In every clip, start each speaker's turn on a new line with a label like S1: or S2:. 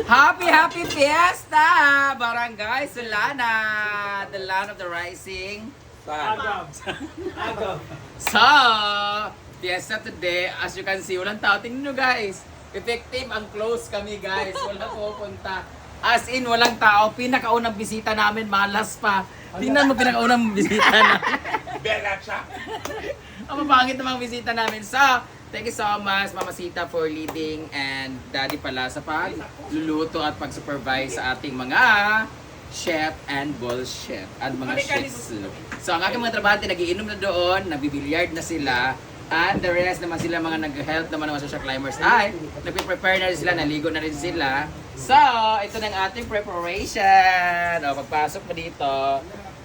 S1: Happy Fiesta! Barangay Solana, the land of the rising sun.
S2: Agaw.
S1: So, fiesta today, as you can see, walang tao. Tingnan nyo guys, effective ang close kami guys. Walang pupunta. As in, walang tao. Pinakaunang bisita namin, malas pa. Tingnan mo pinakaunang bisita namin.
S3: Berat siya.
S1: Ang mapangit na mga bisita namin. So, thank you so much, Mama Sita, for leading and Daddy pala sa pagluluto at pag-supervise sa ating mga chef and bullshit at mga chefs. So, ang aking mga trabahante, nagiinom na doon, nagbibilyard na sila, and the rest naman sila mga nag-help naman ng mga social climbers ay nagpe-prepare na rin sila, naligo na rin sila. So, ito na ang ating preparation. O, pagpasok mo dito,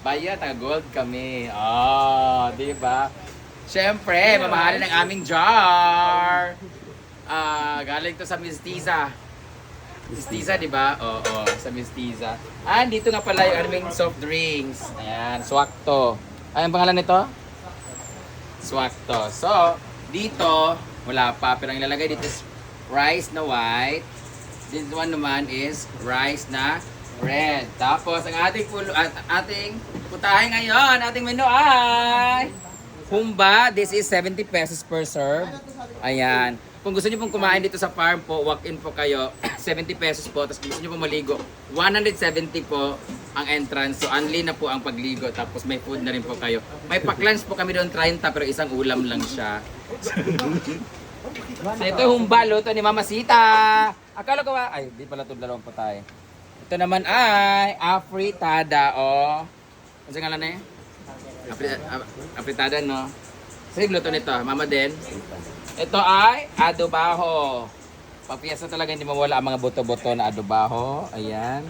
S1: bayad, gold kami. Oh, di ba? Siyempre, mamahalin ang aming jar. Galing to sa Miss Tiza. Miss Tiza, di ba? Oo, sa Miss Tiza. And dito nga pala yung aming soft drinks. Ayan, Swakto. Ay, ang pangalan nito? Swakto. So, dito, wala pa. Pero ang ilalagay dito is rice na white. This one naman is rice na red. Tapos, ang ating putahe ngayon, ating menu ay Humba. This is 70 pesos per serve. Ayan. Kung gusto niyo pong kumain dito sa farm po, walk-in po kayo. 70 pesos po. Tapos kung gusto niyo pong maligo, 170 po ang entrance. So, only na po ang pagligo. Tapos may food na rin po kayo. May pack-lunch po kami doon 30 pero isang ulam lang siya. So, ito humba, luto ni Mama Sita. Akala ko ba? Ay, di pala ito dalawang po tayo. Ito naman ay afritada. O. Ano sa ngalan na yun? Apritada, no? Sige, luto nito. Mama din. Ito ay adobaho. Pagpiyasa talaga hindi mawala ang mga buto-buto na adobaho. Ayan.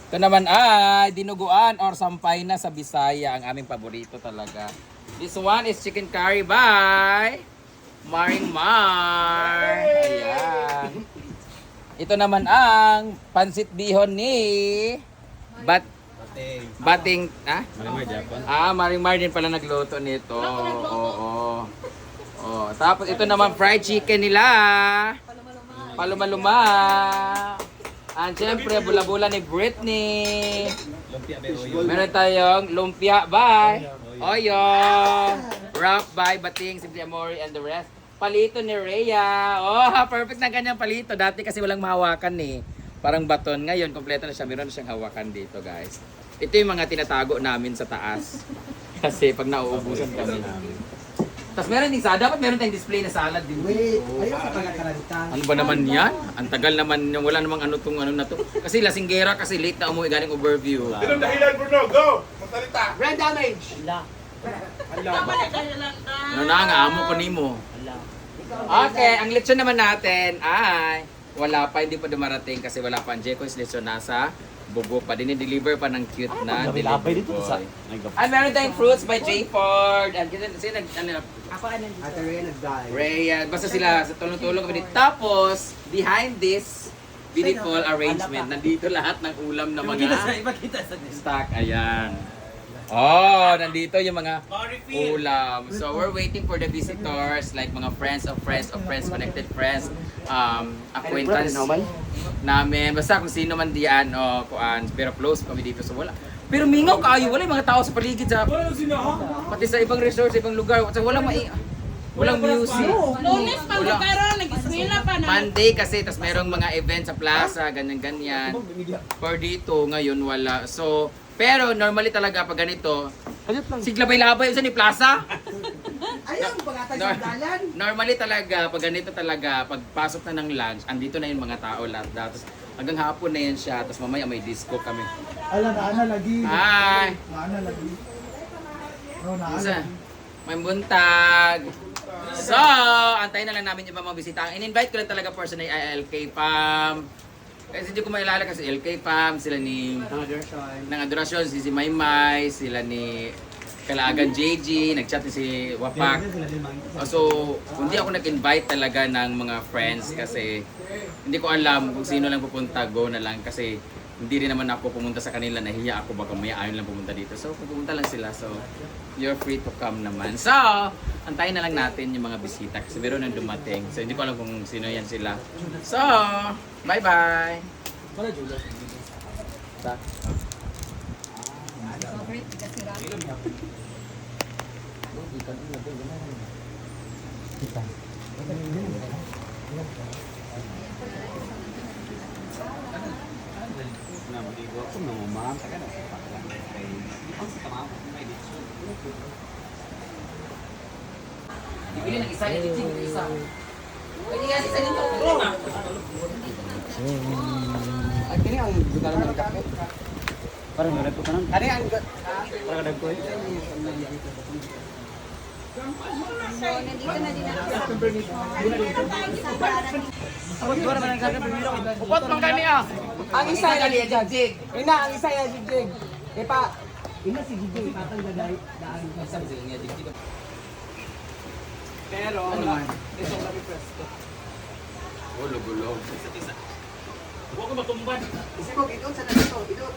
S1: Ito naman ay dinuguan or sampay na sa Bisaya. Ang aming paborito talaga. This one is chicken curry by Maring Mar. Ayan. Ito naman ang pansit bihon ni Bating,
S2: Marimar Japan.
S1: Marimar din pala nagluto nito. Oo. Oh, tapos ito naman fried chicken nila. Paluma-luma. And syempre, bula-bula ni Britney.
S2: Lumpia be oyo.
S1: Meron tayong lumpia by Oyo. Wrap by Bating, Simply Amore, and the rest. Palito ni Rhea. Oh, perfect na kanyang palito. Dati kasi walang mahawakan eh. Parang baton. Ngayon, kompleto na siya. Meron na siyang hawakan dito, guys. Ito yung mga tinatago namin sa taas. Kasi pag nauubusan kami. Tapos meron din dapat meron tayong display na salad din.
S4: Wait, ayaw sa taga-karalitan.
S1: Ano ba naman yan? Ang tagal naman, wala namang ano tong ano na to. Kasi lasinggera kasi late na umuwi galing overview.
S3: Anong dahilan, Bruno? Go! Magsalita!
S4: Brain damage!
S1: Ano na nga, amo ko nimo. Okay, ang lechon naman natin ay wala pa, hindi pa dumarating kasi wala pa. Ang Jeko's lechon nasa bubo pa. Dinideliver pa ng cute na delivery boy. And meron tayong fruits by J. Ford. And kasi
S4: Ate Rhea nag-die.
S1: Rhea, basta sila sa tulong-tulong kami dito. Tapos, behind this beautiful arrangement, nandito lahat ng ulam na mga stock. Ayan. Oh, nandito yung mga ulam. So, we're waiting for the visitors, like mga friends of friends of friends, connected friends, acquaintance namin. Basta kung sino man diyan, o kuan, pero close kami dito. So, wala. Pero mingaw kayo, wala yung mga tao sa paligid sa pati sa ibang resort, sa ibang lugar. So, walang music.
S5: Lunes pa pero nag-eskwela pa na.
S1: Monday kasi, tas merong mga event sa plaza, ganyan-ganyan. For dito, ngayon wala. So, pero normally talaga pag ganito, siglabay-labay, isa ni plaza.
S4: Ayaw, pag-atay sa dalan.
S1: Normally talaga, pag ganito talaga, pag pasok na ng lunch, andito na yung mga tao lahat. Tapos hanggang hapon na yan siya, tapos mamaya may disco kami.
S4: Ala, naana lagi.
S1: Hi!
S4: Naana lagi. Oh, naana
S1: Isa,
S4: lagi.
S1: may buntag. So, antayin na lang namin yung mga bisita. In-invite ko lang talaga person ay LK Pam. Kasi hindi ko mailala kasi LK Pam, sila ni ng Adorasyon, si Maymay, sila ni Kalaagan JG, nag-chat si Wapak. So, hindi ako nag-invite talaga ng mga friends kasi hindi ko alam kung sino lang pupunta, go na lang kasi hindi rin naman ako pumunta sa kanila, nahiya ako baka may ayaw lang pumunta dito. So pupunta lang sila, so you're free to come naman. So, antayin na lang natin yung mga bisita kasi meron nang dumating. So hindi ko alam kung sino yan sila. So, bye-bye! Sa?
S2: Na maligo ako na mamam sa kana. Ang sa tama ko may dito.
S1: Bibili ng isa, editing ng isa. Pwede nga isa dito.
S4: At kini ang lugar ng kape.
S2: Parang nalagpo ka nang.
S4: Kani ang
S2: Parang nalagpo.
S1: Upot man kami ah!
S4: ang isa ay jig. Ina ang isa ay jig. Kaya pa ina si jig patang daan. Pero ito kami presto.
S1: Oh, lugulog. Huwag ko matumban.
S4: Kasi ko ito sa dito, ito.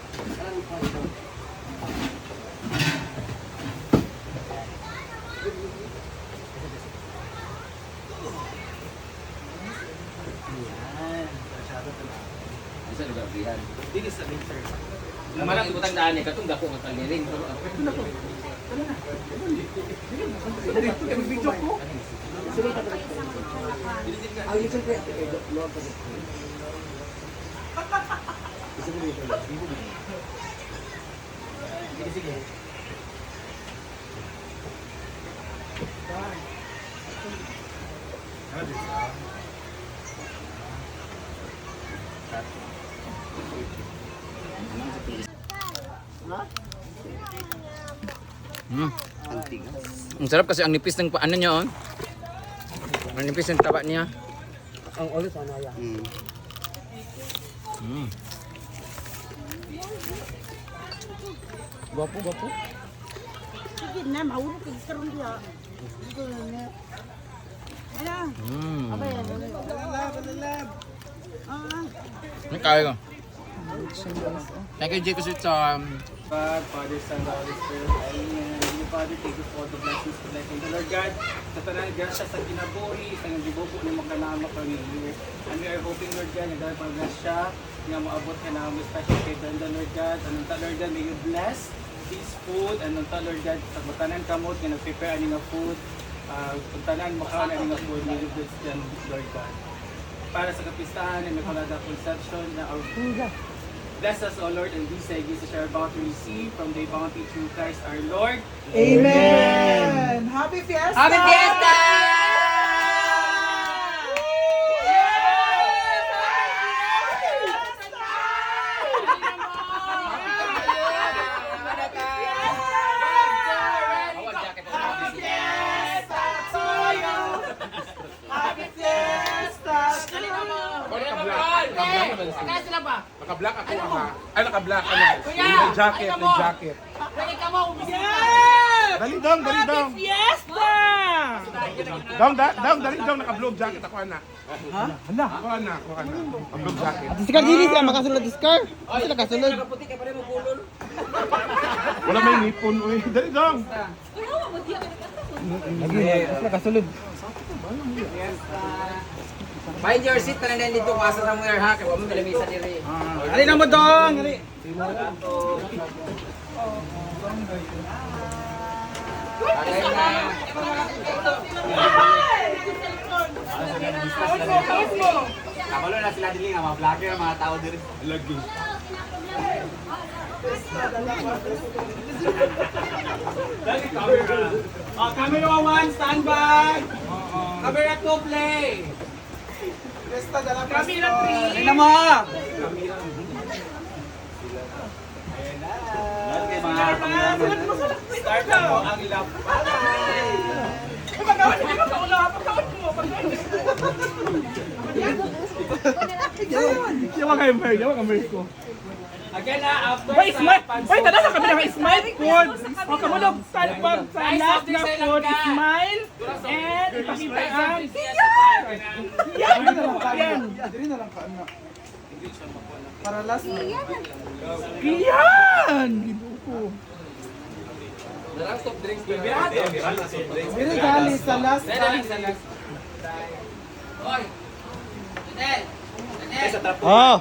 S1: Ano sa lugar bihan?
S4: Dili sa winter.
S1: Marang ibutang daan niya, katong dako ng taliring.
S4: Video ko. Ang little bit.
S1: Ang sarap kasi ang nipis ng ano niya, oh. Ang nipis ng taba niya.
S4: Ang ulit anaya.
S1: Guwapo, guwapo.
S5: Sige na, mahulog ka karon diha. Ano? Abay,
S1: May kayo. Thank you, Jake, kasi sa
S6: God, Father, Son, and Holy Spirit. Amen. Heavenly Father, thank you for the blessings to blessing the Lord God. Sa tanan, grasya sa kinabuhi, sa nagdibubo ng magkanamak ng year. And we are hoping, Lord God, na dahil pag-grasya, nga maabot ka na mo special kay Brenda, Lord God. Anong ta, Lord God, may you bless this food. Anong ta, Lord God, sa matanan kamot, nga nag-prepare ani nga food. Kung tanan, makawan ani nga food, may you bless them, Lord God. Para sa kapistahan, may Immaculada Conception na our bless us, O Lord, and these gifts which are about to receive from the bounty through Christ our Lord.
S4: Amen. Happy Fiesta!
S1: Happy Fiesta!
S3: Naka-black ako aha. Ay, naka-black ano. May jacket, may jacket. Dali dong, dali dong.
S5: Fiesta!
S3: Dali dong, naka-blue jacket ako ana. Ha? Hala. Ako ana. Blue jacket.
S4: Diskar dili sila makasulod diskar. Sila kasulod.
S3: Wala may nipon, uy. Dali dong.
S4: Lagi sila kasulod.
S1: Find your seat, tanan dito ko asa somewhere ha, kaya wala mo galamisa diri.
S4: Ali na mo dong. Ali.
S1: Tagay na.
S2: Kabalo na sila dili nga mga vlogger, mga tao diri.
S3: Lagi.
S6: Camera 1, stand by! Camera 2, play! Camera 3!
S4: Ay na mo.
S6: Start na mo ang lap.
S3: Yawa kayo ko.
S6: Again na, after
S7: Wait, smile!
S6: pansot.
S7: Wait, tada sa kabila ka smile food! O kamulog sa pag sa last na food, smile and ipakita ang yan! Yan!
S4: Dili na lang ka anak. Para last na.
S7: Iyan! Gibuko.
S4: Dili gali sa last.
S1: Hoy! Daniel!
S8: Oh.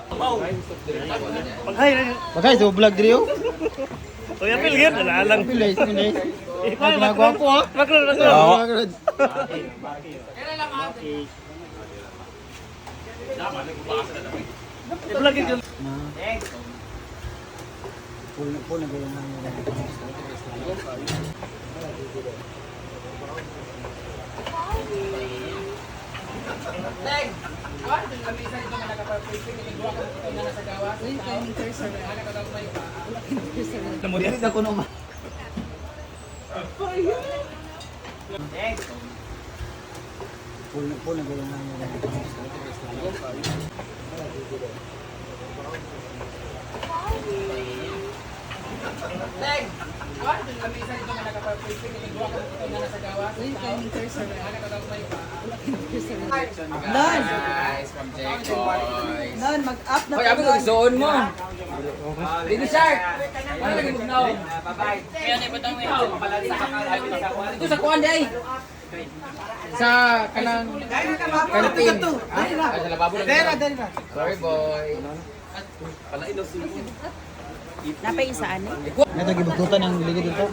S8: Bagay so vlog diri yo.
S9: Oy, apil gyud na lang.
S8: Pilay. Ginagawa ko ha.
S9: Makro. Vlog gyud.
S8: Pul na gayon nang.
S1: Leg! Kuan, kami isa dito nga nagpa-perfect ni duwa ka dito na sa gawas. Ay, kami cursor. Ana ka daw may pa.
S8: Dili sa kuno ma.
S1: Leg!
S8: Pul na gayon nang.
S1: Leg! Kuan, kami isa dito nga nagpa-perfect ni duwa ka dito na sa gawas. Ay, kami cursor. Ana ka daw may pa.
S4: Nan.
S1: Guys, from J-Boys.
S4: Nan, mag-up na.
S1: Hoy, abi ko zone mo. Dito shark. Ano lagi mo now? Bye-bye. Kaya ni butang mo ito. Dito sa kuan day. Sa kanang kantin. Ah, sa lababo lang.
S4: Dali na.
S1: Sorry boy.
S5: Napay isa ani?
S8: Ito gibututan ang ligid dito.